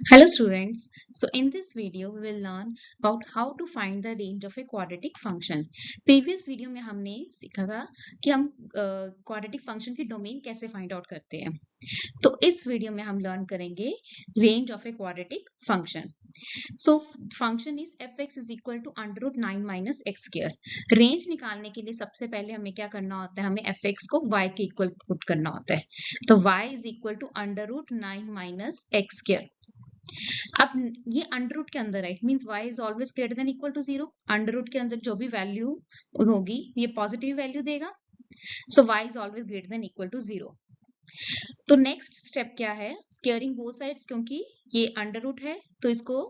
Hello students. So in this video we will learn about how to find the range of a quadratic function. Previous video में हमने सीखा था कि हम quadratic function की domain कैसे फाइंड आउट करते हैं. तो इस वीडियो में हम लर्न करेंगे range of a quadratic function. So function is fx is equal to under root 9 minus x square. Range निकालने के लिए सबसे पहले हमें क्या करना होता है, हमें fx को y के इक्वल पुट करना होता है. तो y is equal to under root 9 minus x square. अब ये अंडर रूट के अंदर है, it means y is always greater than equal to 0. Under root के अंदर जो भी वैल्यू होगी ये पॉजिटिव वैल्यू देगा. So y is always greater than equal to 0. तो नेक्स्ट स्टेप क्या है, स्क्वेयरिंग बोथ साइड्स. क्योंकि ये अंडर रूट है तो इसको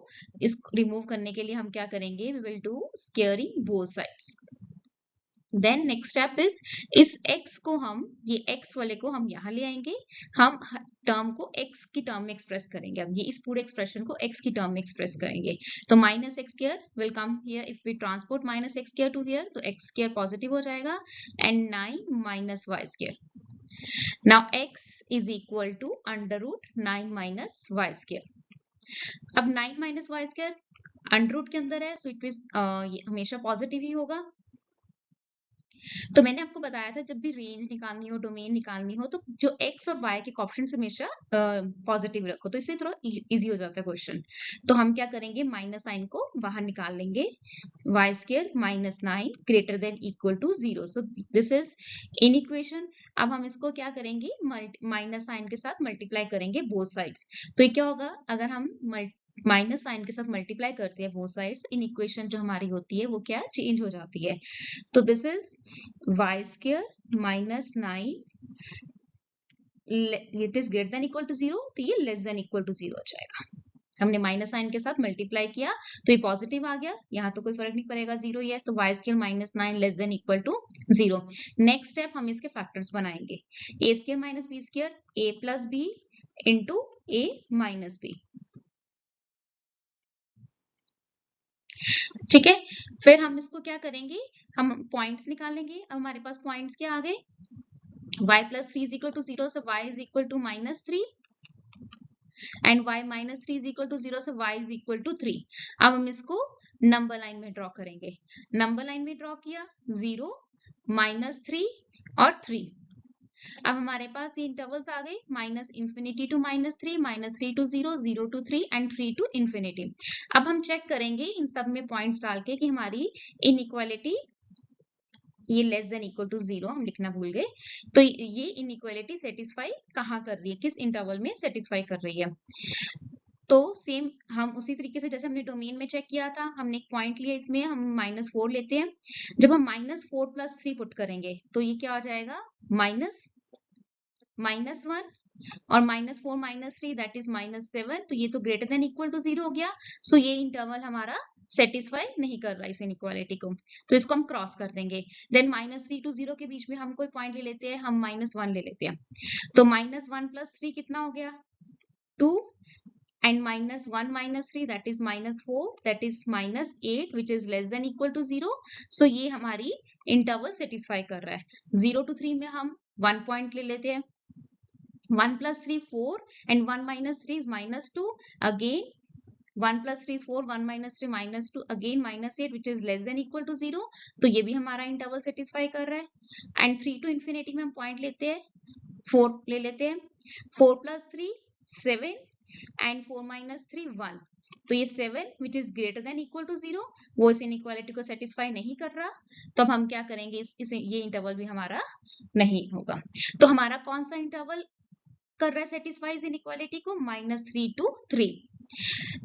रिमूव करने के लिए हम क्या करेंगे, we will do squaring both sides. Then next step इस x को हम, ये x वाले को हम यहाँ ले आएंगे, हम टर्म को x की टर्म में एक्सप्रेस करेंगे. अब ये इस पूरे एक्सप्रेशन को x की टर्म में एक्सप्रेस करेंगे. तो minus X square will come here, if we transport minus X square to here तो x स्क्वायर पॉजिटिव हो जाएगा and 9 minus Y square. Now x is equal to under root 9 minus Y square. अब 9 minus Y square under root के अंदर है, so it is हमेशा positive ही होगा. तो मैंने आपको बताया था जब भी रेंज निकालनी हो, डोमेन निकालनी हो, तो जो x और y के कोएफिशिएंट्स हमेशा पॉजिटिव रखो, तो इससे थोड़ा इजी हो जाता है क्वेश्चन. तो हम क्या करेंगे, माइनस साइन को बाहर निकाल लेंगे. y square minus 9 greater than equal to 0. So this is inequation. अब हम इसको क्या करेंगे, माइनस साइन के साथ मल्टीप्लाई करेंगे बोथ साइड्स. तो ये क्या होगा, अगर हम माइनस साइन के साथ मल्टीप्लाई करते हैं बोथ साइड्स, इन इक्वेशन जो हमारी होती है वो क्या चेंज हो जाती है. तो this is y square minus 9 it is greater than equal to 0, तो ये लेस देन इक्वल टू 0 हो जाएगा. हमने माइनस साइन के साथ मल्टीप्लाई किया तो ये पॉजिटिव आ गया, यहाँ तो कोई फर्क नहीं पड़ेगा, 0 ही है. तो y square minus 9 less than equal to 0. Next step हम इसके फैक्टर्स बनाएंगे. a square minus b square, a plus b into a minus b. ठीक है, फिर हम इसको क्या करेंगे, हम पॉइंट्स निकालेंगे. अब हमारे पास पॉइंट्स क्या आ गए, y plus 3 is equal to 0 से y is equal to minus 3 and y minus 3 is equal to 0 से y इज इक्वल टू 3. अब हम इसको नंबर लाइन में ड्रॉ करेंगे. नंबर लाइन में ड्रॉ किया, 0 माइनस 3 और 3. अब हमारे पास ये इंटरवल्स आ गए, minus infinity to minus 3, minus 3 to 0, 0 to 3 and 3 to infinity. अब हम चेक करेंगे इन सब में पॉइंट्स डाल के कि हमारी इनइक्वालिटी ये लेस देन इक्वल टू 0 हम लिखना भूल गए. तो ये इनइक्वालिटी सेटिस्फाई कहाँ कर रही है, किस इंटरवल में सेटिस्फाई कर रही है. तो सेम हम उसी तरीके से जैसे हमने डोमेन में चेक किया था, हमने एक पॉइंट लिया, इसमें हम माइनस 4 लेते हैं. जब हम माइनस 4 प्लस 3 पुट करेंगे तो ये क्या आ जाएगा, माइनस 1 और minus 4 minus 3 that is minus 7. तो ये तो ग्रेटर देन इक्वल टू 0 हो गया. सो ये इंटरवल हमारा सेटिस्फाई नहीं कर रहा इस इनइक्वालिटी को, तो इसको हम क्रॉस कर देंगे. देन माइनस 3 टू 0 के बीच में हम कोई पॉइंट ले लेते हैं, हम माइनस 1 ले लेते हैं. तो माइनस 1 प्लस 3 कितना हो गया, 2 and minus 1 minus 3 that is minus 4 that is minus 8 which is less than equal to 0. so ये हमारी इंटरवल सेटिस्फाई कर रहा है. 0 to 3 में हम 1 पॉइंट ले लेते हैं. 1 plus 3 4 and 1 minus 3 is minus 2. again 1 plus 3 is 4, 1 minus 3 minus 2, again minus 8 which is less than equal to 0. तो ये भी हमारा इंटरवल सेटिस्फाई कर रहा है. एंड 3 to infinity में हम पॉइंट लेते हैं, 4 ले लेते हैं. 4 plus 3 7 एंड 4 minus 3 1. तो ये 7 which is greater than equal to 0 वो इस इनइक्वालिटी को सेटिस्फाई नहीं कर रहा. तो अब हम क्या करेंगे, ये इंटरवल भी हमारा नहीं होगा. तो हमारा कौन सा इंटरवल कर रहा है सेटिस्फाइज इनइक्वालिटी को, -3 to 3.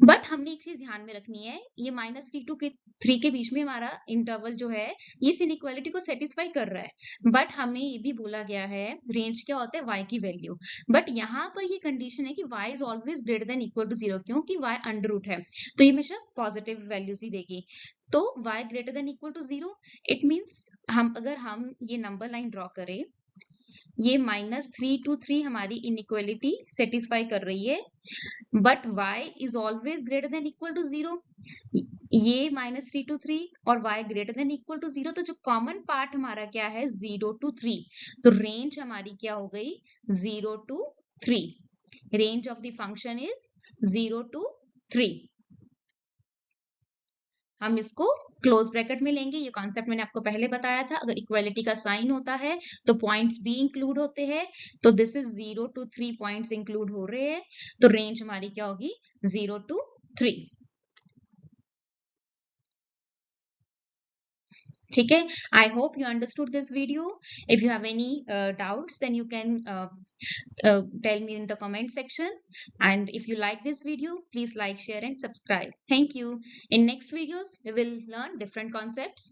बट हमने एक चीज ध्यान में रखनी है, ये -3 to 3 के बीच में हमारा इंटरवल जो है ये इस इनइक्वालिटी को सेटिस्फाई कर रहा है. बट हमें ये भी बोला गया है रेंज क्या होता है, y की वैल्यू. बट यहाँ पर ये कंडीशन है कि y is always greater than equal to 0, क्योंकि y अंडर रूट है तो ये हमेशा पॉजिटिव वैल्यूज ही देगी. तो y greater than equal to 0 it means अगर हम ये नंबर लाइन ड्रॉ करें, ये -3 to 3 हमारी इनइक्वालिटी सेटिस्फाई कर रही है. But y is always greater than equal to 0. ये -3 to 3 और y greater than equal to 0. तो जो कॉमन पार्ट हमारा क्या है, 0 to 3. तो रेंज हमारी क्या हो गई, 0 to 3. Range of the function is 0 to 3। हम इसको क्लोज ब्रैकेट में लेंगे। ये कॉन्सेप्ट मैंने आपको पहले बताया था। अगर इक्वालिटी का साइन होता है तो पॉइंट्स भी इंक्लूड होते हैं। तो this is 0 to 3 points include हो रहे हैं। तो रेंज हमारी क्या होगी? 0 to 3। ठीक है। I hope you understood this video. If you have any doubts then you can tell me in the comment section, and if you like this video, please like, share and subscribe. Thank you. In next videos we will learn different concepts.